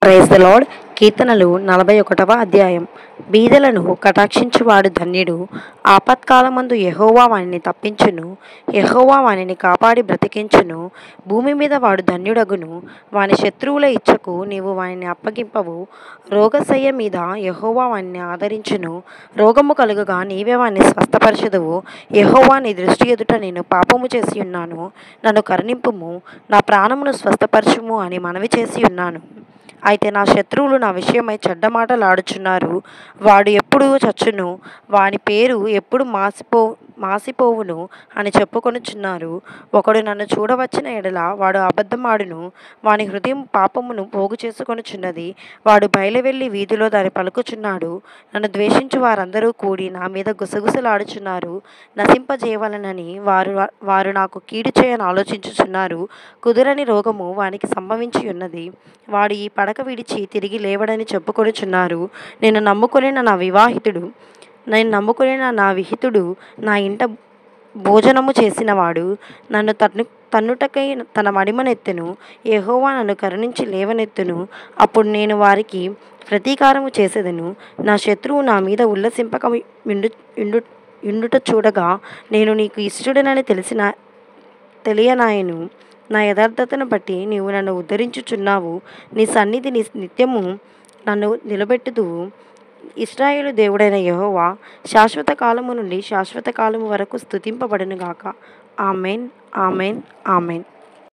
Praise the lord. కీర్తనలు 41వ అధ్యాయం. బీదలను కటాక్షించువాడు ధన్యుడు. ఆపత్కాలమందు యెహోవా వానిని తప్పించును. యెహోవా వానిని కాపాడి బ్రతికించును. భూమి మీద వాడు ధన్యుడగును. వాని శత్రువుల ఇచ్చకు నీవు వానిని అప్పగింపవు. రోగశయ్య మీద యెహోవా వానిని ఆదరించును. రోగము కలుగగా నీవే వానిని స్వస్థపరచుదువు. యెహోవా నీ దృష్టి ఎదుట నేను పాపము చేసి ఉన్నాను, నన్ను కరుణింపుము, నా ప్రాణమును స్వస్థపరచుము అని మనవి చేసి ఉన్నాను. అయితే నా శత్రువులు నా విషయమై చెడ్డ మాటలాడుచున్నారు. వాడు ఎప్పుడు చచ్చును, వాని పేరు ఎప్పుడు మాసిపోవును అని చెప్పుకొనుచున్నారు. ఒకడు నన్ను చూడవచ్చిన ఎడల వాడు అబద్ధమాడును. వాని హృదయం పాపమును పోగు చేసుకొనుచున్నది. వాడు బయలువెళ్ళి వీధిలో దాన్ని పలుకుచున్నాడు. నన్ను ద్వేషించు వారందరూ కూడి నా మీద గుసగుసలాడుచున్నారు. నశింపజేయవలనని వారు నాకు కీడు చేయని ఆలోచించుచున్నారు. కుదురని రోగము వానికి సంభవించి ఉన్నది. వాడు ఈ పడక విడిచి తిరిగి లేవడని చెప్పుకొనుచున్నారు. నేను నమ్ముకునే నా విహితుడు నా ఇంట భోజనము చేసినవాడు నన్ను తన్నుటకై తన మడిమనెత్తెను. యెహోవా నన్ను కరుణించి లేవనెత్తును. అప్పుడు నేను వారికి ప్రతీకారము చేసేదను. నా శత్రువు నా మీద ఉల్లసింపక యుండుట చూడగా నేను నీకు ఇష్టడనని తెలియనాయను. నా యథార్థతను బట్టి నీవు నన్ను ఉద్ధరించుచున్నావు. నీ సన్నిధి నిత్యము నన్ను నిలబెట్టుదువు. ఇశ్రాయేలు దేవుడైన యెహోవా శాశ్వత కాలము నుండి శాశ్వత కాలము వరకు స్తుతింపబడునుగాక. Amen, amen, amen.